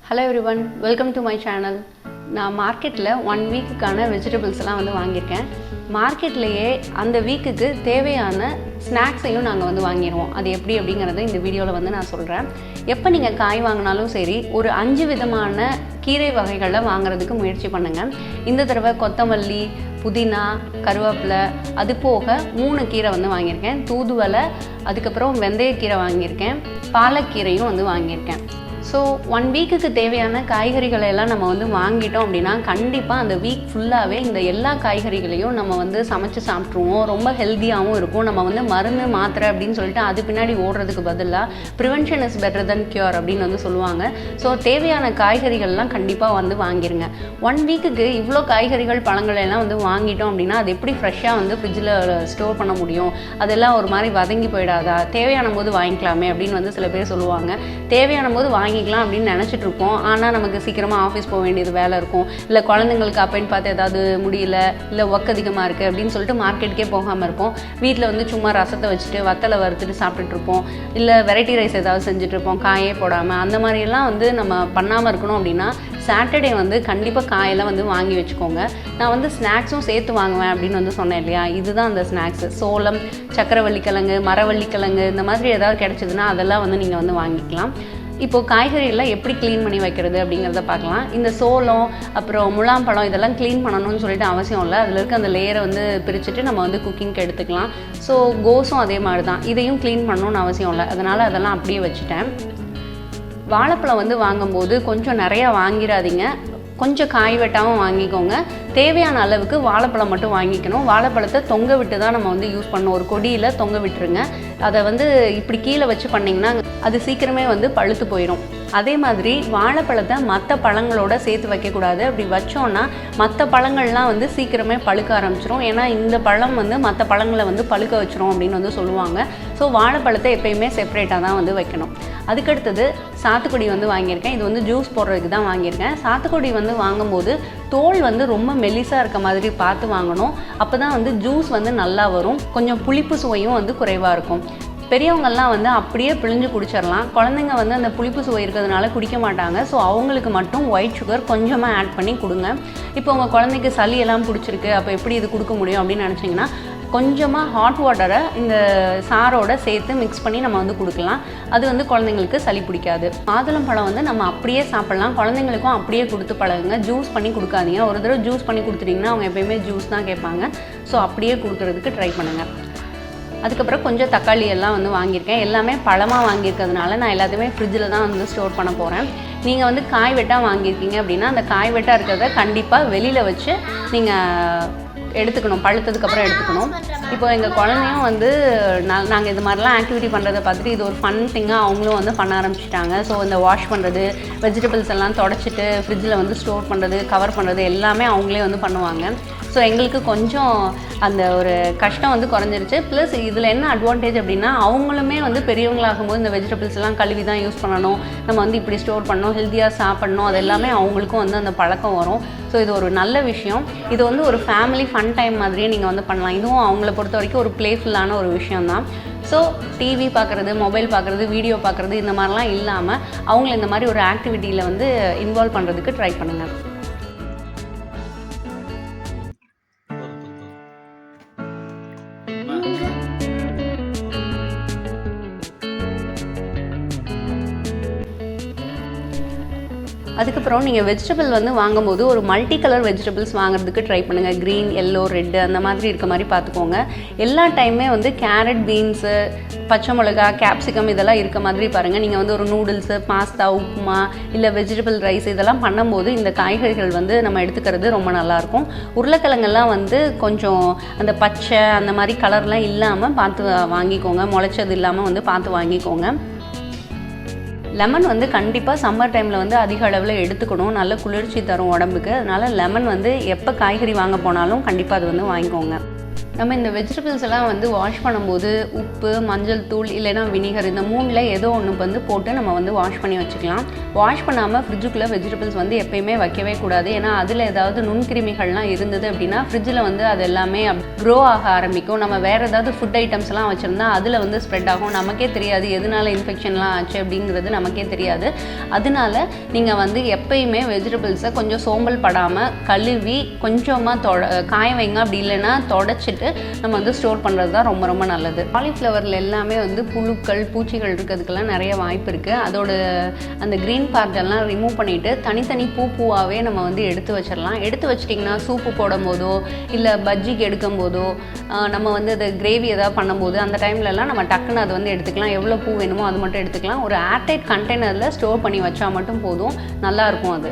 Hello everyone, welcome to my channel. நான் மார்க்கெட்டில் 1 வீக்குக்கான வெஜிடபிள்ஸ்லாம் வாங்கியிருக்கேன். மார்க்கெட்லேயே அந்த வீக்குக்கு தேவையான ஸ்நாக்ஸையும் நாங்கள் வாங்கிடுவோம். அது எப்படி அப்படிங்கிறத இந்த வீடியோவில் நான் சொல்கிறேன். எப்போ நீங்கள் காய் வாங்கினாலும் சரி, ஒரு 5 விதமான கீரை வகைகளில் வாங்குறதுக்கு முயற்சி பண்ணுங்கள். இந்த தடவை கொத்தமல்லி, புதினா, கருவேப்பிலை, அது போக 3 கீரை வாங்கியிருக்கேன். தூதுவளை, அதுக்கப்புறம் வெந்தயக்கீரை வாங்கியிருக்கேன், பாலக்கீரையும் வாங்கியிருக்கேன். ஸோ 1 வீக்குக்கு தேவையான காய்கறிகளை எல்லாம் நம்ம வாங்கிட்டோம் அப்படின்னா கண்டிப்பாக அந்த வீக் ஃபுல்லாகவே இந்த எல்லா காய்கறிகளையும் நம்ம சமைச்சு சாப்பிட்ருவோம். ரொம்ப ஹெல்த்தியாகவும் இருக்கும். நம்ம மருந்து மாத்திரை அப்படின்னு சொல்லிட்டு அது பின்னாடி ஓடுறதுக்கு பதிலாக prevention is better then cure அப்படின்னு சொல்லுவாங்க. ஸோ தேவையான காய்கறிகள்லாம் கண்டிப்பாக வாங்கிருங்க. 1 வீக்குக்கு இவ்வளோ காய்கறிகள் பழங்கள் எல்லாம் வாங்கிட்டோம் அப்படின்னா அது எப்படி ஃப்ரெஷ்ஷாக ஃப்ரிட்ஜில் ஸ்டோர் பண்ண முடியும்? அதெல்லாம் ஒரு மாதிரி வதங்கி போயிடாதா? தேவையான போது வாங்கிக்கலாமே அப்படின்னு சில பேர் சொல்லுவாங்க. தேவையான போது வாங்கிக்கலாம் அப்படின்னு நினச்சிட்டு இருப்போம். ஆனால் நமக்கு சீக்கிரமாக ஆஃபீஸ் போக வேண்டியது வேலை இருக்கும், இல்லை குழந்தைங்களுக்கு அப்பன்னு பார்த்து ஏதாவது முடியல, இல்லை ஒர்க் அதிகமாக இருக்குது அப்படின்னு சொல்லிட்டு மார்க்கெட்டுக்கே போகாமல் இருப்போம். வீட்டில் சும்மா ரசத்தை வச்சுட்டு வத்தலை வறுத்துட்டு சாப்பிட்டுட்ருப்போம், இல்லை வெரைட்டி ரைஸ் ஏதாவது செஞ்சுட்ருப்போம் காயே போடாமல். அந்த மாதிரியெல்லாம் நம்ம பண்ணாமல் இருக்கணும் அப்படின்னா சாட்டர்டே கண்டிப்பாக காயெல்லாம் வாங்கி வச்சுக்கோங்க. நான் ஸ்நாக்ஸும் சேர்த்து வாங்குவேன் அப்படின்னு சொன்னேன் இல்லையா, இதுதான் அந்த ஸ்நாக்ஸு. சோளம், சக்கரவள்ளிக்கிழங்கு, மரவள்ளிக்கிழங்கு, இந்த மாதிரி ஏதாவது கிடச்சிதுன்னா அதெல்லாம் நீங்கள் வாங்கிக்கலாம். இப்போது காய்கறியெல்லாம் எப்படி க்ளீன் பண்ணி வைக்கிறது அப்படிங்கிறத பார்க்கலாம். இந்த சோளம், அப்புறம் முலாம்பழம் இதெல்லாம் க்ளீன் பண்ணணும்னு சொல்லிட்டு அவசியம் இல்லை. அதில் இருக்க அந்த லேயரை பிரிச்சுட்டு நம்ம குக்கிங்க்கு எடுத்துக்கலாம். ஸோ கோஸும் அதே மாதிரி தான், இதையும் க்ளீன் பண்ணணும்னு அவசியம் இல்லை. அதனால் அதெல்லாம் அப்படியே வச்சுட்டேன். வாழைப்பழம் வாங்கும்போது கொஞ்சம் நிறையா வாங்கிடாதீங்க, கொஞ்சம் காய் வெட்டாமல் வாங்கிக்கோங்க. தேவையான அளவுக்கு வாழைப்பழம் மட்டும் வாங்கிக்கணும். வாழைப்பழத்தை தொங்க விட்டு தான் நம்ம யூஸ் பண்ணணும். ஒரு கொடியில் தொங்க விட்டுருங்க. அதை இப்படி கீழே வச்சு பண்ணிங்கன்னா அது சீக்கிரமே பழுத்து போயிடும். அதே மாதிரி வாழைப்பழத்தை மற்ற பழங்களோட சேர்த்து வைக்கக்கூடாது. அப்படி வச்சோன்னா மற்ற பழங்கள்லாம் சீக்கிரமே பழுக்க ஆரம்பிச்சிடும். ஏன்னா இந்த பழம் மற்ற பழங்களை பழுக்க வச்சிரும் அப்படின்னு சொல்லுவாங்க. ஸோ வாழைப்பழத்தை எப்பயுமே செப்பரேட்டாக தான் வைக்கணும். அதுக்கடுத்தது சாத்துக்குடி வாங்கியிருக்கேன். இது ஜூஸ் போடுறதுக்கு தான் வாங்கியிருக்கேன். சாத்துக்குடி வாங்கும்போது தோல் ரொம்ப மெலிசாக இருக்க மாதிரி பார்த்து வாங்கணும். அப்போ தான் ஜூஸ் நல்லா வரும். கொஞ்சம் புளிப்பு சுவையும் குறைவாக இருக்கும். பெரியவங்கள்லாம் அப்படியே பிழிஞ்சு குடிச்சிடலாம். குழந்தைங்க அந்த புளிப்பு சுவை இருக்கிறதுனால குடிக்க மாட்டாங்க. ஸோ அவங்களுக்கு மட்டும் ஒயிட் சுகர் கொஞ்சமாக ஆட் பண்ணி கொடுங்க. இப்போ உங்கள் குழந்தைக்கு சளியெல்லாம் பிடிச்சிருக்கு, அப்போ எப்படி இது கொடுக்க முடியும் அப்படின்னு நினச்சிங்கன்னா கொஞ்சமாக ஹாட் வாட்டரை இந்த சாரோட சேர்த்து மிக்ஸ் பண்ணி நம்ம கொடுக்கலாம். அது குழந்தைங்களுக்கு சளி பிடிக்காது. மாதுளம் பழம் நம்ம அப்படியே சாப்பிட்லாம். குழந்தைங்களுக்கும் அப்படியே கொடுத்து பழகுங்க. ஜூஸ் பண்ணி கொடுக்காதீங்க. ஒரு தடவை ஜூஸ் பண்ணி கொடுத்துட்டிங்கன்னா அவங்க எப்போயுமே ஜூஸ் தான் கேட்பாங்க. ஸோ அப்படியே கொடுக்குறதுக்கு ட்ரை பண்ணுங்கள். அதுக்கப்புறம் கொஞ்சம் தக்காளி எல்லாம் வாங்கியிருக்கேன். எல்லாமே பழமாக வாங்கியிருக்கிறதுனால நான் எல்லாத்தையுமே ஃப்ரிட்ஜில் தான் ஸ்டோர் பண்ண போகிறேன். நீங்கள் காய் வெட்டாக வாங்கியிருக்கீங்க அப்படின்னா அந்த காய் வெட்டாக இருக்கிறத கண்டிப்பாக வெளியில் வச்சு நீங்கள் எடுத்துக்கணும். பழுத்ததுக்கப்புறம் எடுத்துக்கணும். இப்போ எங்கள் குழந்தையும் நாங்கள் இது மாதிரிலாம் ஆக்டிவிட்டி பண்ணுறதை பார்த்துட்டு இது ஒரு ஃபன் திங்காக அவங்களும் பண்ண ஆரம்பிச்சிட்டாங்க. ஸோ இந்த வாஷ் பண்ணுறது, வெஜிடபிள்ஸ் எல்லாம் தொடச்சிட்டு ஃப்ரிட்ஜில் ஸ்டோர் பண்ணுறது, கவர் பண்ணுறது எல்லாமே அவங்களே பண்ணுவாங்க. ஸோ எங்களுக்கு கொஞ்சம் அந்த ஒரு கஷ்டம் குறைஞ்சிருச்சு. ப்ளஸ் இதில் என்ன அட்வான்டேஜ் அப்படின்னா அவங்களுமே பெரியவங்களாகும்போது இந்த வெஜிடபிள்ஸ் எல்லாம் கழுவி தான் யூஸ் பண்ணணும், நம்ம இப்படி ஸ்டோர் பண்ணணும், ஹெல்த்தியாக சாப்பிட்ணும், அது எல்லாமே அவங்களுக்கும் அந்த பழக்கம் வரும். ஸோ இது ஒரு நல்ல விஷயம். இது ஒரு ஃபேமிலி ஃபன் டைம் மாதிரியே நீங்கள் பண்ணலாம். இதுவும் அவங்கள பொறுத்த வரைக்கும் ஒரு ப்ளேஃபுல்லான ஒரு விஷயந்தான். ஸோ டிவி பார்க்குறது, மொபைல் பார்க்குறது, வீடியோ பார்க்குறது இந்த மாதிரிலாம் இல்லாமல் அவங்கள இந்த மாதிரி ஒரு ஆக்டிவிட்டியில் இன்வால்வ் பண்ணுறதுக்கு ட்ரை பண்ணுங்கள். அதுக்கப்புறம் நீங்கள் வெஜிடபிள் வாங்கும்போது ஒரு மல்டி கலர் வெஜிடபிள்ஸ் வாங்குறதுக்கு ட்ரை பண்ணுங்கள். க்ரீன், எல்லோ, ரெட்டு அந்த மாதிரி இருக்க மாதிரி பார்த்துக்கோங்க. எல்லா டைமே கேரட், பீன்ஸு, பச்சை மிளகா, கேப்சிகம் இதெல்லாம் இருக்க மாதிரி பாருங்கள். நீங்கள் ஒரு நூடுல்ஸு, பாஸ்தா, உப்புமா, இல்லை வெஜிடபிள் ரைஸ் இதெல்லாம் பண்ணும்போது இந்த காய்கறிகள் நம்ம எடுத்துக்கிறது ரொம்ப நல்லாயிருக்கும். உருளைக்கிழங்கெல்லாம் கொஞ்சம் அந்த பச்சை அந்த மாதிரி கலர்லாம் இல்லாமல் பார்த்து வாங்கிக்கோங்க. முளைச்சது இல்லாமல் பார்த்து வாங்கிக்கோங்க. லெமன் கண்டிப்பாக சம்மர் டைமில் அதிக அளவில் எடுத்துக்கணும். நல்ல குளிர்ச்சி தரும் உடம்புக்கு. அதனால் லெமன் எப்போ காய்கறி வாங்க போனாலும் கண்டிப்பாக அது வாங்கிக்கோங்க. நம்ம இந்த வெஜிடபிள்ஸ் எல்லாம் வந்து வாஷ் பண்ணும்போது உப்பு, மஞ்சள் தூள் இல்லைன்னா வினிகர் இந்த மூணில் ஏதோ ஒன்று வந்து போட்டு நம்ம வந்து வாஷ் பண்ணி வச்சுக்கலாம். வாஷ் பண்ணாமல் ஃப்ரிட்ஜுக்குள்ளே வெஜிடபிள்ஸ் வந்து எப்பயுமே வைக்கவே கூடாது. ஏன்னா அதில் ஏதாவது நுண்கிருமிகள்லாம் இருந்தது அப்படின்னா ஃப்ரிட்ஜில் வந்து அது எல்லாமே க்ரோ ஆக ஆரம்பிக்கும். நம்ம வேறு ஏதாவது ஃபுட் ஐட்டம்ஸ்லாம் வச்சுருந்தா அதில் வந்து ஸ்ப்ரெட் ஆகும். நமக்கே தெரியாது எதனால இன்ஃபெக்ஷன்லாம் ஆச்சு அப்படிங்கிறது நமக்கே தெரியாது. அதனால நீங்கள் வந்து எப்பயுமே வெஜிடபிள்ஸை கொஞ்சம் சோம்பல் படாமல் கழுவி கொஞ்சமாக காய வைங்க. அப்படி இல்லைன்னா தொடச்சிட்டு நம்ம வந்து ஸ்டோர் பண்ணுறது தான் ரொம்ப ரொம்ப நல்லது. காலிஃப்ளவரில் எல்லாமே வந்து புழுக்கள், பூச்சிகள் இருக்கிறதுக்கெல்லாம் நிறைய வாய்ப்பு இருக்குது. அதோட அந்த க்ரீன் பார்ட்டெல்லாம் ரிமூவ் பண்ணிவிட்டு தனித்தனி பூவாகவே நம்ம வந்து எடுத்து வச்சிடலாம். எடுத்து வச்சிட்டிங்கன்னா சூப்பு போடும் போதோ இல்லை பஜ்ஜிக்கு எடுக்கும் போதோ நம்ம வந்து அது கிரேவி எதாவது பண்ணும்போது அந்த டைம்லலாம் நம்ம டக்குன்னு அதை வந்து எடுத்துக்கலாம். எவ்வளோ பூ வேணுமோ அது மட்டும் எடுத்துக்கலாம். ஒரு ஏர்டைட் கண்டெய்னரில் ஸ்டோர் பண்ணி வச்சா மட்டும் போதும், நல்லாயிருக்கும் அது.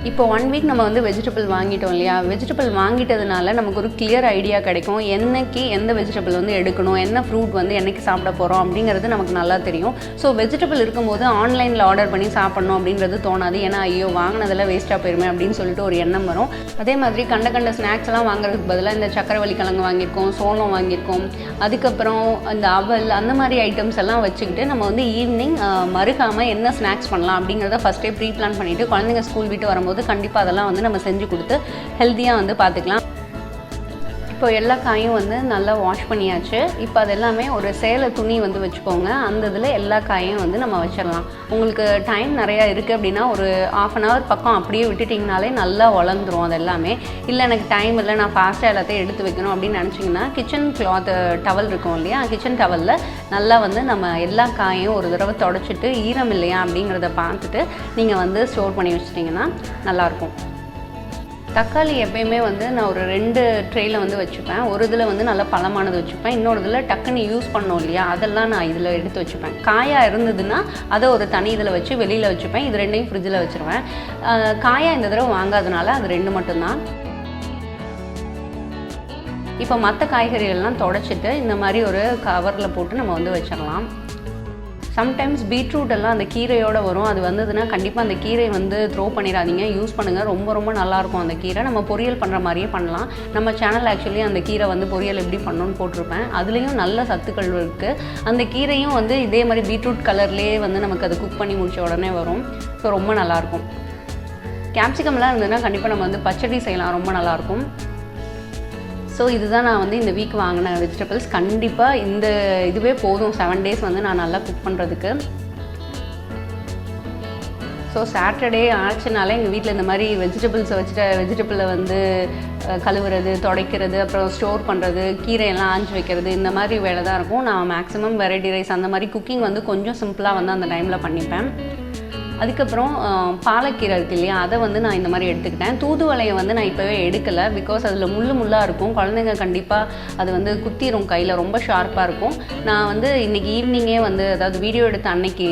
இப்போ 1 வீக் நம்ம வந்து வெஜிடபிள் வாங்கிட்டோம் இல்லையா? வெஜிடபிள் வாங்கிட்டதுனால நமக்கு ஒரு கிளியர் ஐடியா கிடைக்கும். என்னைக்கு எந்த வெஜிடபிள் வந்து எடுக்கணும், என்ன ஃப்ரூட் வந்து என்னைக்கு சாப்பிட போகிறோம் அப்படிங்கிறது நமக்கு நல்லா தெரியும். ஸோ வெஜிடபிள் இருக்கும்போது ஆன்லைனில் ஆர்டர் பண்ணி சாப்பிட்ணும் அப்படின்றது தோணாது. ஏன்னா ஐயோ வாங்கினதெல்லாம் வேஸ்ட்டாக போயிருமே அப்படின்னு சொல்லிட்டு ஒரு எண்ணம் வரும். அதே மாதிரி கண்ட ஸ்நாக்ஸ் எல்லாம் வாங்குறதுக்கு பதிலாக இந்த சக்கரவள்ளி கிழங்கு வாங்கியிருக்கோம், சோளம் வாங்கியிருக்கோம், அதுக்கப்புறம் இந்த அவல் அந்த மாதிரி ஐட்டம்ஸ் எல்லாம் வச்சுக்கிட்டு நம்ம வந்து ஈவினிங் மறுக்காமல் என்ன ஸ்நாக்ஸ் பண்ணலாம் அப்படிங்கிறத ஃபஸ்ட்டே ப்ரீ பிளான் பண்ணிவிட்டு குழந்தைங்க ஸ்கூல் விட்டு வரும்போது கண்டிப்பாக அதெல்லாம் வந்து நம்ம செஞ்சு கொடுத்து ஹெல்த்தியாக வந்து பார்த்துக்கலாம். இப்போ எல்லா காயும் வந்து நல்லா வாஷ் பண்ணியாச்சு. இப்போ அது எல்லாமே ஒரு சேலை துணி வந்து வச்சுக்கோங்க. அந்த இதில் எல்லா காயும் வந்து நம்ம வச்சிடலாம். உங்களுக்கு டைம் நிறையா இருக்குது அப்படின்னா ஒரு 1/2 hour பக்கம் அப்படியே விட்டுட்டிங்கனாலே நல்லா வளர்ந்துரும் அது எல்லாமே. இல்லை எனக்கு டைம் இல்லை, நான் ஃபாஸ்ட்டாக எல்லாத்தையும் எடுத்து வைக்கணும் அப்படின்னு நினச்சிங்கன்னா கிச்சன் கிளாத் டவல் இருக்கும் இல்லையா? கிச்சன் டவலில் நல்லா வந்து நம்ம எல்லா காயும் ஒரு தடவை தொடச்சிட்டு ஈரம் இல்லையா அப்படிங்கிறத பார்த்துட்டு நீங்கள் வந்து ஸ்டோர் பண்ணி வச்சிட்டிங்கன்னா நல்லாயிருக்கும். தக்காளி எப்பயுமே வந்து நான் ஒரு 2 ட்ரேயில் வந்து வச்சுப்பேன். ஒரு இதில் வந்து நல்லா பழமானது வச்சுப்பேன், இன்னொரு இதில் டக்குன்னு யூஸ் பண்ணோம் இல்லையா அதெல்லாம் நான் இதில் எடுத்து வச்சுப்பேன். காயாக இருந்ததுன்னா அதை ஒரு தனி இதில் வச்சு வெளியில் வச்சுப்பேன். இது 2ஐயும் ஃப்ரிட்ஜில் வச்சுருவேன். காயாக இந்த தடவை வாங்காதனால அது 2 மட்டும்தான். இப்போ மற்ற காய்கறிகள்லாம் தொடச்சிட்டு இந்த மாதிரி ஒரு கவரில் போட்டு நம்ம வந்து வச்சிடலாம். சம்டைம்ஸ் பீட்ரூட் எல்லாம் அந்த கீரையோடு வரும். அது வந்ததுன்னா கண்டிப்பாக அந்த கீரை வந்து த்ரோ பண்ணிடாதீங்க, யூஸ் பண்ணுங்கள். ரொம்ப ரொம்ப நல்லாயிருக்கும் அந்த கீரை. நம்ம பொரியல் பண்ணுற மாதிரியே பண்ணலாம். நம்ம சேனல் ஆக்சுவலி அந்த கீரை வந்து பொரியல் எப்படி பண்ணணும்னு போட்டிருப்பேன். அதுலேயும் நல்ல சத்துக்கள் இருக்குது. அந்த கீரையும் வந்து இதே மாதிரி பீட்ரூட் கலர்லேயே வந்து நமக்கு அது குக் பண்ணி முடிச்ச உடனே வரும். ஸோ ரொம்ப நல்லாயிருக்கும். கேப்சிகம்லாம் இருந்ததுன்னா கண்டிப்பாக நம்ம வந்து பச்சடி செய்யலாம், ரொம்ப நல்லாயிருக்கும். ஸோ இதுதான் நான் வந்து இந்த வீக் வாங்கின வெஜிடபிள்ஸ். கண்டிப்பாக இந்த இதுவே போதும் 7 days வந்து நான் நல்லா குக் பண்ணுறதுக்கு. ஸோ சாட்டர்டே ஆச்சுனாலே எங்கள் வீட்டில் இந்த மாதிரி வெஜிடபிள்ஸை வச்சுட்டு வெஜிடபிளை வந்து கழுவுறது, துடைக்கிறது, அப்புறம் ஸ்டோர் பண்ணுறது, கீரையெல்லாம் ஆஞ்சு வைக்கிறது, இந்த மாதிரி வேலை தான் இருக்கும். நான் மேக்ஸிமம் வெரைட்டி ரைஸ் அந்த மாதிரி குக்கிங் வந்து கொஞ்சம் சிம்பிளாக வந்து அந்த டைமில் பண்ணிப்பேன். அதுக்கப்புறம் பாலக்கீரை இருக்குது இல்லையா, அதை வந்து நான் இந்த மாதிரி எடுத்துக்கிட்டேன். தூதுவளையை வந்து நான் இப்போவே எடுக்கலை, பிகாஸ் அதில் முள்ளாக இருக்கும். குழந்தைங்க கண்டிப்பாக அது வந்து குத்திரும், கையில் ரொம்ப ஷார்ப்பாக இருக்கும். நான் வந்து இன்றைக்கி ஈவினிங்கே வந்து அதாவது வீடியோ எடுத்த அன்னைக்கு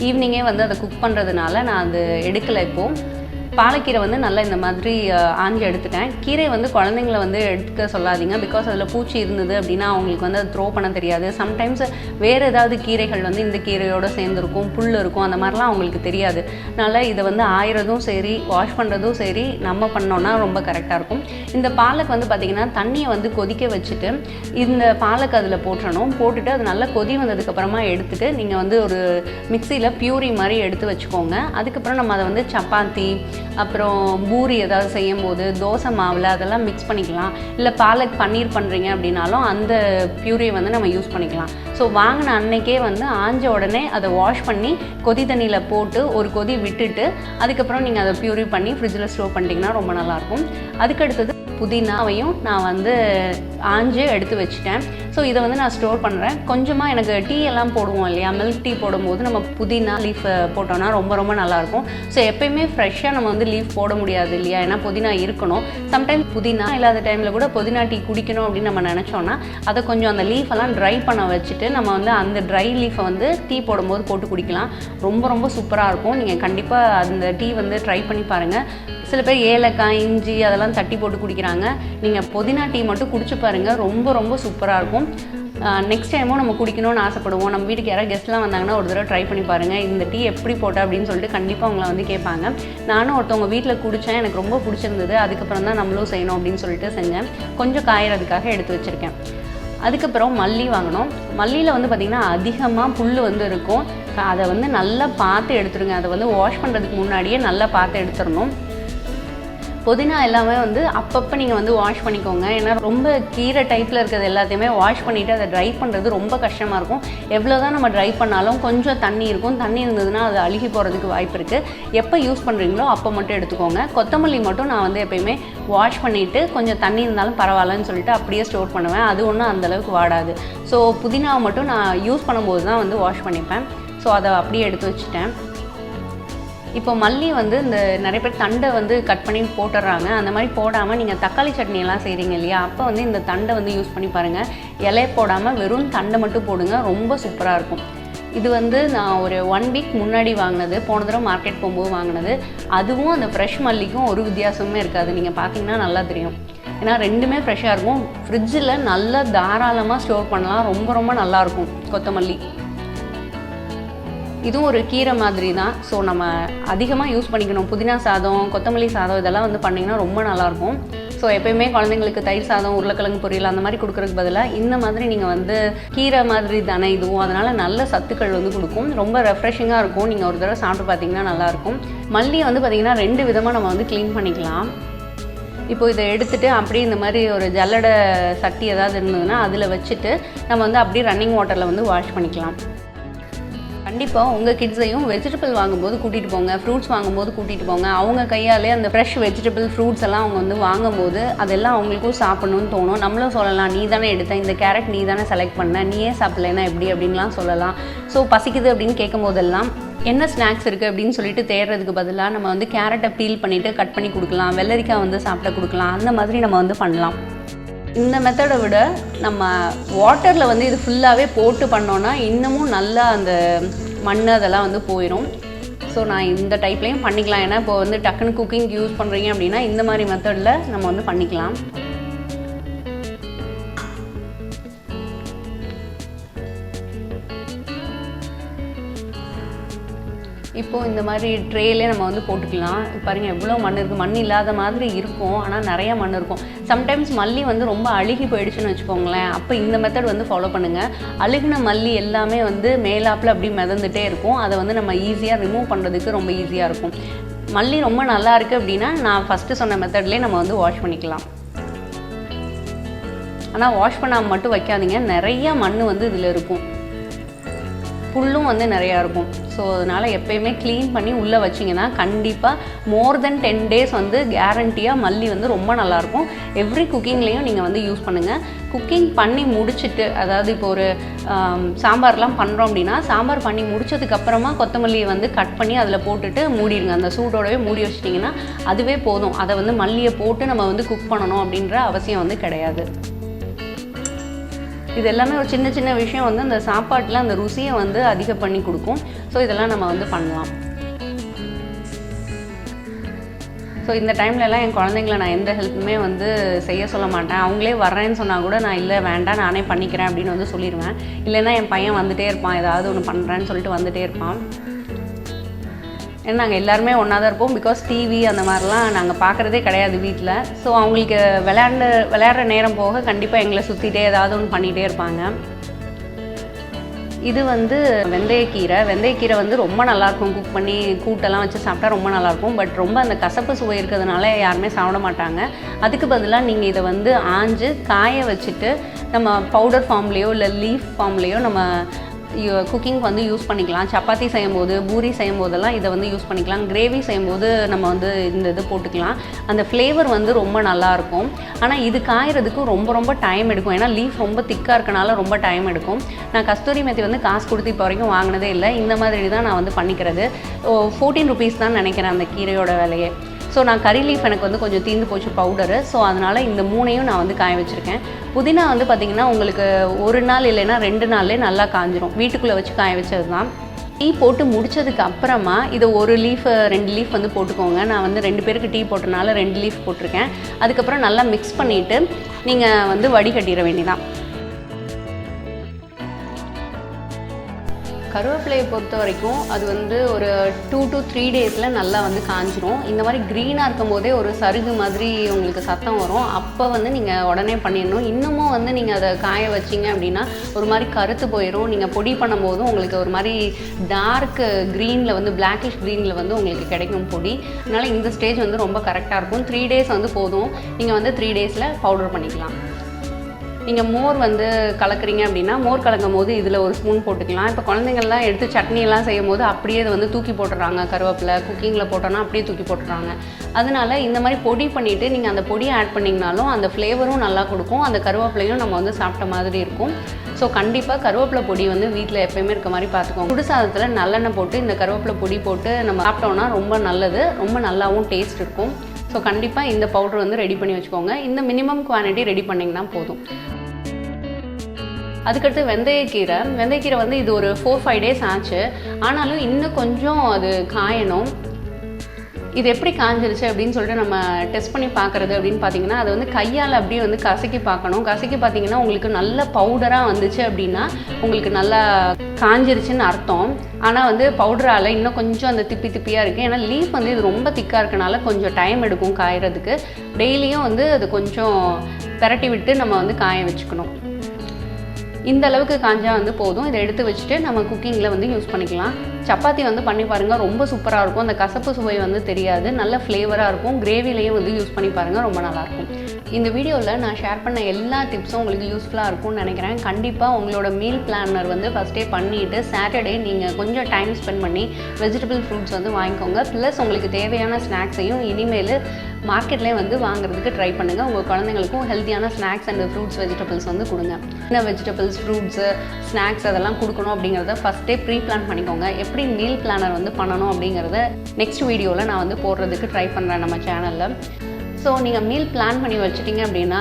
ஈவினிங்கே வந்து அதை குக் பண்ணுறதுனால நான் அது எடுக்கலை. இப்போது பாலக்கீரை வந்து நல்லா இந்த மாதிரி ஆஞ்சு எடுத்துட்டேன். கீரை வந்து குழந்தைங்கள வந்து எடுத்துக்க சொல்லாதீங்க, பிகாஸ் அதில் பூச்சி இருந்தது அப்படின்னா அவங்களுக்கு வந்து அது த்ரோ பண்ண தெரியாது. சம்டைம்ஸ் வேறு ஏதாவது கீரைகள் வந்து இந்த கீரையோடு சேர்ந்துருக்கும், புல் இருக்கும், அந்த மாதிரிலாம் அவங்களுக்கு தெரியாது. அதனால் இதை வந்து ஆயிரதும் சரி, வாஷ் பண்ணுறதும் சரி நம்ம பண்ணோன்னா ரொம்ப கரெக்டாக இருக்கும். இந்த பாலக் வந்து பார்த்திங்கன்னா தண்ணியை வந்து கொதிக்க வச்சுட்டு இந்த பாலக் அதில் போட்டுட்டு அது நல்லா கொதி வந்ததுக்கப்புறமா எடுத்துகிட்டு நீங்கள் வந்து ஒரு மிக்சியில் பியூரி மாதிரி எடுத்து வச்சுக்கோங்க. அதுக்கப்புறம் நம்ம அதை வந்து சப்பாத்தி, அப்புறம் பூரி ஏதாவது செய்யும் போது தோசை மாவில் அதெல்லாம் மிக்ஸ் பண்ணிக்கலாம். இல்லை பாலக் பன்னீர் பண்ணுறீங்க அப்படின்னாலும் அந்த பியூரியை வந்து நம்ம யூஸ் பண்ணிக்கலாம். ஸோ வாங்கின அன்னைக்கே வந்து ஆஞ்ச உடனே அதை வாஷ் பண்ணி கொதி தண்ணியில் போட்டு ஒரு கொதி விட்டுட்டு அதுக்கப்புறம் நீங்கள் அதை பியூரி பண்ணி ஃப்ரிட்ஜில் ஸ்டோர் பண்ணிட்டீங்கன்னா ரொம்ப நல்லாயிருக்கும். அதுக்கடுத்தது புதினாவையும் நான் வந்து ஆஞ்சு எடுத்து வச்சுட்டேன். ஸோ இதை வந்து நான் ஸ்டோர் பண்ணுறேன். கொஞ்சமாக எனக்கு டீ எல்லாம் போடுவோம் இல்லையா, மில்க் டீ போடும்போது நம்ம புதினா லீஃப் போட்டோன்னா ரொம்ப ரொம்ப நல்லாயிருக்கும். ஸோ எப்போயுமே ஃப்ரெஷ்ஷாக நம்ம வந்து லீஃப் போட முடியாது இல்லையா, ஏன்னா புதினா இருக்கணும். சம்டைம்ஸ் புதினா இல்லாத டைமில் கூட புதினா டீ குடிக்கணும் அப்படின்னு நம்ம நினச்சோன்னா அதை கொஞ்சம் அந்த லீஃபெல்லாம் ட்ரை பண்ண வச்சுட்டு நம்ம வந்து அந்த ட்ரை லீஃபை வந்து டீ போடும்போது போட்டு குடிக்கலாம். ரொம்ப ரொம்ப சூப்பராக இருக்கும். நீங்கள் கண்டிப்பாக அந்த டீ வந்து ட்ரை பண்ணி பாருங்கள். சில பேர் ஏலக்காய், இஞ்சி அதெல்லாம் தட்டி போட்டு குடிக்கிறாங்க. நீங்கள் புதினா டீ மட்டும் குடிச்சு பாருங்கள், ரொம்ப ரொம்ப சூப்பராக இருக்கும். நெக்ஸ்ட் டைமும் நம்ம குடிக்கணும்னு ஆசைப்படுவோம். நம்ம வீட்டுக்கு யாராவது கெஸ்ட்லாம் வந்தாங்கன்னா ஒரு தடவை ட்ரை பண்ணி பாருங்கள், இந்த டீ எப்படி போட்டால் அப்படின்னு சொல்லிட்டு கண்டிப்பாக அவங்கள வந்து கேட்பாங்க. நானும் ஒருத்தவங்க வீட்டில் குடித்தேன், எனக்கு ரொம்ப பிடிச்சிருந்தது. அதுக்கப்புறம் தான் நம்மளும் செய்யணும் அப்படின்னு சொல்லிட்டு செஞ்சேன். கொஞ்சம் காயறதுக்காக எடுத்து வச்சுருக்கேன். அதுக்கப்புறம் மல்லி வாங்கினோம். மல்லியில் வந்து பார்த்திங்கன்னா அதிகமாக புல் வந்து இருக்கும். அதை வந்து நல்லா பார்த்து எடுத்துருங்க. அதை வந்து வாஷ் பண்ணுறதுக்கு முன்னாடியே நல்லா பார்த்து எடுத்துடணும். புதினா எல்லாமே வந்து அப்பப்போ நீங்கள் வந்து வாஷ் பண்ணிக்கோங்க. ஏன்னா ரொம்ப கீரை டைப்பில் இருக்கிறது எல்லாத்தையுமே வாஷ் பண்ணிவிட்டு அதை ட்ரை பண்ணுறது ரொம்ப கஷ்டமாக இருக்கும். எவ்வளோ தான் நம்ம ட்ரை பண்ணாலும் கொஞ்சம் தண்ணி இருக்கும். தண்ணி இருந்ததுன்னா அது அழுகி போகிறதுக்கு வாய்ப்பு இருக்குது. எப்போ யூஸ் பண்ணுறீங்களோ அப்போ மட்டும் எடுத்துக்கோங்க. கொத்தமல்லி மட்டும் நான் வந்து எப்போயுமே வாஷ் பண்ணிவிட்டு கொஞ்சம் தண்ணி இருந்தாலும் பரவாயில்லன்னு சொல்லிட்டு அப்படியே ஸ்டோர் பண்ணுவேன். அது ஒன்றும் அந்தளவுக்கு வாடாது. ஸோ புதினாவை மட்டும் நான் யூஸ் பண்ணும்போது தான் வந்து வாஷ் பண்ணிப்பேன். ஸோ அதை அப்படியே எடுத்து வச்சுட்டேன். இப்போ மல்லி வந்து இந்த நிறைய பேர் தண்டை வந்து கட் பண்ணி போட்டுடுறாங்க. அந்த மாதிரி போடாமல் நீங்கள் தக்காளி சட்னி எல்லாம் செய்கிறீங்க இல்லையா, அப்போ வந்து இந்த தண்டை வந்து யூஸ் பண்ணி பாருங்கள். இலை போடாமல் வெறும் தண்டை மட்டும் போடுங்க, ரொம்ப சூப்பராக இருக்கும். இது வந்து நான் ஒரு 1 வீக் முன்னாடி வாங்கினது, போன தடவை மார்க்கெட் போகும்போது வாங்கினது. அதுவும் அந்த ஃப்ரெஷ் மல்லிக்கும் ஒரு வித்தியாசமே இருக்காது. நீங்கள் பார்த்தீங்கன்னா நல்லா தெரியும். ஏன்னா ரெண்டுமே ஃப்ரெஷ்ஷாக இருக்கும். ஃப்ரிட்ஜில் நல்லா தாராளமாக ஸ்டோர் பண்ணலாம். ரொம்ப ரொம்ப நல்லாயிருக்கும் கொத்தமல்லி. இதுவும் ஒரு கீரை மாதிரி தான். ஸோ நம்ம அதிகமாக யூஸ் பண்ணிக்கணும். புதினா சாதம், கொத்தமல்லி சாதம் இதெல்லாம் வந்து பண்ணிங்கன்னா ரொம்ப நல்லாயிருக்கும். ஸோ எப்போயுமே குழந்தைங்களுக்கு தயிர் சாதம், உருளைக்கிழங்கு பொரியல் அந்த மாதிரி கொடுக்குறதுக்கு பதிலாக இந்த மாதிரி நீங்கள் வந்து கீரை மாதிரி தானே இதுவும், அதனால் நல்ல சத்துக்கள் வந்து கொடுக்கும். ரொம்ப ரெஃப்ரெஷிங்காக இருக்கும். நீங்கள் ஒரு தடவை சாப்பிட்டு பார்த்தீங்கன்னா நல்லாயிருக்கும். மல்லியை வந்து பார்த்திங்கன்னா 2 விதமாக நம்ம வந்து க்ளீன் பண்ணிக்கலாம். இப்போ இதை எடுத்துகிட்டு அப்படியே இந்த மாதிரி ஒரு ஜல்லடை சட்டி ஏதாவது இருந்ததுன்னா அதில் வச்சுட்டு நம்ம வந்து அப்படியே ரன்னிங் வாட்டரில் வந்து வாஷ் பண்ணிக்கலாம். கண்டிப்பாக உங்கள் கிட்ஸையும் வெஜிடபிள் வாங்கும்போது கூட்டிகிட்டு போங்க, ஃப்ரூட்ஸ் வாங்கும்போது கூட்டிகிட்டு போங்க. அவங்க கையாலே அந்த ஃப்ரெஷ் வெஜிடபிள் ஃப்ரூட்ஸ் எல்லாம் அவங்க வந்து வாங்கும்போது அதெல்லாம் அவங்களுக்கும் சாப்பிட்ணுன்னு தோணும். நம்மளும் சொல்லலாம், நீ தானே எடுத்த, இந்த கேரட் நீ தானே செலக்ட் பண்ண, நீயே சாப்பிட்லன்னா எப்படி அப்படின்லாம் சொல்லலாம். ஸோ பசிக்குது அப்படின்னு கேட்கும் போதெல்லாம் என்ன ஸ்நாக்ஸ் இருக்குது அப்படின்னு சொல்லிட்டு தேடுறதுக்கு பதிலாக நம்ம வந்து கேரட்டை பீல் பண்ணிவிட்டு கட் பண்ணி கொடுக்கலாம், வெள்ளரிக்காய் வந்து சாப்பிட கொடுக்கலாம். அந்த மாதிரி நம்ம வந்து பண்ணலாம். இந்த மெத்தடை விட நம்ம வாட்டரில் வந்து இது ஃபுல்லாகவே போட்டு பண்ணோன்னா இன்னமும் நல்லா அந்த மண் அதெல்லாம் வந்து போயிடும். ஸோ நான் இந்த டைப்லேயும் பண்ணிக்கலாம். ஏன்னா இப்போ வந்து டக்குன்னு குக்கிங் யூஸ் பண்ணுறீங்க அப்படின்னா இந்த மாதிரி மெத்தடில் நம்ம வந்து பண்ணிக்கலாம். இப்போது இந்த மாதிரி ட்ரேலே நம்ம வந்து போட்டுக்கலாம். பாருங்கள் எவ்வளோ மண் இருக்குது. மண் இல்லாத மாதிரி இருக்கும், ஆனால் நிறையா மண் இருக்கும். சம்டைம்ஸ் மல்லி வந்து ரொம்ப அழுகி போயிடுச்சுன்னு வச்சுக்கோங்களேன். அப்போ இந்த மெத்தட் வந்து ஃபாலோ பண்ணுங்கள். அழுகின மல்லி எல்லாமே வந்து மேலாப்பில் அப்படி மிதந்துகிட்டே இருக்கும். அதை வந்து நம்ம ஈஸியாக ரிமூவ் பண்ணுறதுக்கு ரொம்ப ஈஸியாக இருக்கும். மல்லி ரொம்ப நல்லா இருக்குது அப்படின்னா நான் ஃபஸ்ட்டு சொன்ன மெத்தட்லேயே நம்ம வந்து வாஷ் பண்ணிக்கலாம். ஆனால் வாஷ் பண்ணாமல் மட்டும் வைக்காதீங்க. நிறையா மண் வந்து இதில் இருக்கும், புல்லும் வந்து நிறையா இருக்கும். ஸோ அதனால் எப்போயுமே க்ளீன் பண்ணி உள்ளே வச்சிங்கன்னா கண்டிப்பாக மோர் தென் 10 days வந்து கேரண்டியாக மல்லி வந்து ரொம்ப நல்லாயிருக்கும். எவ்ரி குக்கிங்லேயும் நீங்கள் வந்து யூஸ் பண்ணுங்கள். குக்கிங் பண்ணி முடிச்சுட்டு, அதாவது இப்போ ஒரு சாம்பார்லாம் பண்ணுறோம் அப்படின்னா சாம்பார் பண்ணி முடிச்சதுக்கப்புறமா கொத்தமல்லியை வந்து கட் பண்ணி அதில் போட்டுட்டு மூடிடுங்க. அந்த சூடோடவே மூடி வச்சிட்டிங்கன்னா அதுவே போதும். அதை வந்து மல்லியை போட்டு நம்ம வந்து குக் பண்ணணும் அப்படின்ற அவசியம் வந்து கிடையாது. இது எல்லாமே ஒரு சின்ன சின்ன விஷயம் வந்து அந்த சாப்பாட்டில் அந்த ருசியை வந்து அதிகம் பண்ணி கொடுக்கும். ஸோ இதெல்லாம் நம்ம வந்து பண்ணலாம். ஸோ இந்த டைம்லலாம் என் குழந்தைங்கள நான் எந்த ஹெல்ப்புமே வந்து செய்ய சொல்ல மாட்டேன். அவங்களே வர்றேன்னு சொன்னால் கூட நான் இல்லை வேண்டாம் நானே பண்ணிக்கிறேன் அப்படின்னு வந்து சொல்லிடுவேன். இல்லைன்னா என் பையன் வந்துகிட்டே இருப்பான், ஏதாவது ஒன்று பண்ணுறேன்னு சொல்லிட்டு வந்துகிட்டே இருப்பான். ஏன்னா நாங்கள் எல்லாருமே ஒன்றா தான் இருப்போம். பிகாஸ் டிவி அந்த மாதிரிலாம் நாங்கள் பார்க்குறதே கிடையாது வீட்டில். ஸோ அவங்களுக்கு விளையாடுற நேரம் போக கண்டிப்பாக எங்களை சுற்றிட்டே ஏதாவது ஒன்று பண்ணிகிட்டே இருப்பாங்க. இது வந்து வெந்தயக்கீரை வந்து ரொம்ப நல்லாயிருக்கும். குக் பண்ணி கூட்டெல்லாம் வச்சு சாப்பிட்டா ரொம்ப நல்லாயிருக்கும். பட் ரொம்ப அந்த கசப்பு சுவை இருக்கிறதுனால யாருமே சாப்பிட மாட்டாங்க. அதுக்கு பதிலாக நீங்கள் இதை வந்து ஆஞ்சு காய வச்சுட்டு நம்ம பவுடர் ஃபார்ம்லேயோ இல்லை லீஃப் ஃபார்ம்லேயோ நம்ம குக்கிங் வந்து யூஸ் பண்ணிக்கலாம். சப்பாத்தி செய்யும்போது, பூரி செய்யும் போதெல்லாம் இதை வந்து யூஸ் பண்ணிக்கலாம். கிரேவி செய்யும்போது நம்ம வந்து இந்த இது போட்டுக்கலாம். அந்த ஃப்ளேவர் வந்து ரொம்ப நல்லாயிருக்கும். ஆனால் இது காயறதுக்கும் ரொம்ப டைம் எடுக்கும். ஏன்னா லீஃப் ரொம்ப திக்காக இருக்கனால ரொம்ப டைம் எடுக்கும். நான் கஸ்தூரி மெத்தி வந்து காசு கொடுத்து இப்போ வரைக்கும் வாங்கினதே இல்லை. இந்த மாதிரி தான் நான் வந்து பண்ணிக்கிறது. 14 rupees தான் நினைக்கிறேன் அந்த கீரையோட விலையே. ஸோ நான் கறி லீஃப் எனக்கு வந்து கொஞ்சம் தீர்ந்து போச்சு பவுடரு. ஸோ அதனால் இந்த 3ஐயும் நான் வந்து காய வச்சுருக்கேன். புதினா வந்து பார்த்திங்கன்னா உங்களுக்கு 1 நாள் இல்லைன்னா 2 நாள்லேயே நல்லா காஞ்சிரும். வீட்டுக்குள்ளே வச்சு காய வச்சது தான். டீ போட்டு முடித்ததுக்கு அப்புறமா இதை 1 லீஃப் 2 லீஃப் வந்து போட்டுக்கோங்க. நான் வந்து 2 பேருக்கு டீ போட்டனால 2 லீஃப் போட்டிருக்கேன். அதுக்கப்புறம் நல்லா மிக்ஸ் பண்ணிவிட்டு நீங்கள் வந்து வடிகட்டிட வேண்டியதான். கருவேப்பிலையை பொறுத்த வரைக்கும் அது வந்து ஒரு 2 to 3 டேஸில் நல்லா வந்து காஞ்சிரும். இந்த மாதிரி க்ரீனாக இருக்கும் போதே ஒரு சருகு மாதிரி உங்களுக்கு சத்தம் வரும். அப்போ வந்து நீங்கள் உடனே பண்ணிடணும். இன்னமும் வந்து நீங்கள் அதை காய வச்சிங்க அப்படின்னா ஒரு மாதிரி கருத்து போயிடும். நீங்கள் பொடி பண்ணும்போதும் உங்களுக்கு ஒரு மாதிரி டார்க் க்ரீனில் வந்து பிளாக்கிஷ் க்ரீனில் வந்து உங்களுக்கு கிடைக்கும் பொடி. அதனால் இந்த ஸ்டேஜ் வந்து ரொம்ப கரெக்டாக இருக்கும். 3 டேஸ் வந்து போதும். நீங்கள் வந்து 3 டேஸில் பவுடர் பண்ணிக்கலாம். நீங்கள் மோர் வந்து கலக்குறீங்க அப்படின்னா மோர் கலக்கும் போது இதில் ஒரு ஸ்பூன் போட்டுக்கலாம். இப்போ குழந்தைங்கள்லாம் எடுத்து சட்னியெல்லாம் செய்யும் போது அப்படியே அதை வந்து தூக்கி போட்டுடுறாங்க. கருவேப்பிலை குக்கிங்கில் போட்டோன்னா அப்படியே தூக்கி போட்டுடுறாங்க. அதனால் இந்த மாதிரி பொடி பண்ணிவிட்டு நீங்கள் அந்த பொடியை ஆட் பண்ணிங்கனாலும் அந்த ஃப்ளேவரும் நல்லா கொடுக்கும். அந்த கருவேப்பிலையும் நம்ம வந்து சாப்பிட்ட மாதிரி இருக்கும். ஸோ கண்டிப்பாக கருவேப்பிலை பொடி வந்து வீட்டில் எப்போயுமே இருக்க மாதிரி பார்த்துக்கோங்க. சுடுசாதத்தில் நல்லெண்ணெய் போட்டு இந்த கருவேப்பிலை பொடி போட்டு நம்ம சாப்பிட்டோன்னா ரொம்ப நல்லது. ரொம்ப நல்லாவும் டேஸ்ட் இருக்கும். ஸோ கண்டிப்பாக இந்த பவுடர் வந்து ரெடி பண்ணி வச்சுக்கோங்க. இந்த மினிமம் குவான்டிட்டி ரெடி பண்ணிங்கன்னா போதும். அதுக்கடுத்து வெந்தயக்கீரை வந்து இது ஒரு 4-5 டேஸ் ஆச்சு. ஆனாலும் இன்னும் கொஞ்சம் அது காயணும். இது எப்படி காஞ்சிருச்சு அப்படின்னு சொல்லிட்டு நம்ம டெஸ்ட் பண்ணி பார்க்குறது அப்படின்னு பார்த்தீங்கன்னா அது வந்து கையால் அப்படியே வந்து கசக்கி பார்க்கணும். கசக்கி பார்த்தீங்கன்னா உங்களுக்கு நல்ல பவுடராக வந்துச்சு அப்படின்னா உங்களுக்கு நல்லா காஞ்சிருச்சுன்னு அர்த்தம். ஆனால் வந்து பவுடரால் இன்னும் கொஞ்சம் அந்த திப்பியாக இருக்குது. ஏன்னா லீஃப் வந்து இது ரொம்ப திக்காக இருக்கனால கொஞ்சம் டைம் எடுக்கும் காயறதுக்கு. டெய்லியும் வந்து அது கொஞ்சம் பெரட்டி விட்டு நம்ம வந்து காய வச்சுக்கணும். இந்த அளவுக்கு காஞ்சால் வந்து போதும். இதை எடுத்து வச்சுட்டு நம்ம குக்கிங்கில் வந்து யூஸ் பண்ணிக்கலாம். சப்பாத்தி வந்து பண்ணி பாருங்கள், ரொம்ப சூப்பராக இருக்கும். அந்த கசப்பு சுவை வந்து தெரியாது, நல்ல ஃப்ளேவராக இருக்கும். கிரேவிலையும் வந்து யூஸ் பண்ணி பாருங்கள், ரொம்ப நல்லாயிருக்கும். இந்த வீடியோவில் நான் ஷேர் பண்ண எல்லா டிப்ஸும் உங்களுக்கு யூஸ்ஃபுல்லாக இருக்கும்னு நினைக்கிறேன். கண்டிப்பாக உங்களோட மீல் பிளானர் வந்து ஃபஸ்ட்டே பண்ணிவிட்டு சாட்டர்டே நீங்கள் கொஞ்சம் டைம் ஸ்பெண்ட் பண்ணி வெஜிடபிள் ஃப்ரூட்ஸ் வந்து வாங்கிக்கோங்க. ப்ளஸ் உங்களுக்கு தேவையான ஸ்நாக்ஸையும் இனிமேல் மார்க்கெட்லேயே வந்து வாங்குறதுக்கு ட்ரை பண்ணுங்கள். உங்கள் குழந்தைங்களுக்கும் ஹெல்த்தியான ஸ்நாக்ஸ் அண்ட் ஃப்ரூட்ஸ் வெஜிடபிள்ஸ் வந்து கொடுங்க. என்ன வெஜிடபிள்ஸ் ஃப்ரூட்ஸு ஸ்நாக்ஸ் அதெல்லாம் கொடுக்கணும் அப்படிங்கிறத ஃபஸ்ட்டே ப்ரீ பிளான் பண்ணிக்கோங்க. எப்படி மீல் பிளானர் வந்து பண்ணணும் அப்படிங்கிறத நெக்ஸ்ட் வீடியோவில் நான் வந்து போடுறதுக்கு ட்ரை பண்ணுறேன் நம்ம சேனலில். ஸோ நீங்கள் மீல் பிளான் பண்ணி வச்சுட்டிங்க அப்படின்னா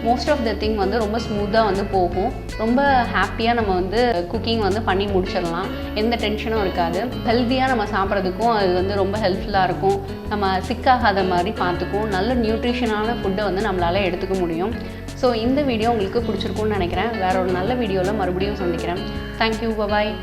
மோஸ்ட் ஆஃப் த திங் வந்து ரொம்ப ஸ்மூத்தாக வந்து போகும். ரொம்ப ஹாப்பியாக நம்ம வந்து குக்கிங் வந்து பண்ணி முடிச்சிடலாம். எந்த டென்ஷனும் இருக்காது. ஹெல்த்தியாக நம்ம சாப்பிட்றதுக்கும் அது வந்து ரொம்ப ஹெல்ப்ஃபுல்லாக இருக்கும். நம்ம சிக்காகாத மாதிரி பார்த்துக்கும். நல்ல நியூட்ரிஷனான ஃபுட்டை வந்து நம்மளால் எடுத்துக்க முடியும். ஸோ இந்த வீடியோ உங்களுக்கு பிடிச்சிருக்குன்னு நினைக்கிறேன். வேற ஒரு நல்ல வீடியோவில் மறுபடியும் சந்திக்கிறேன். தேங்க்யூ, பாய்.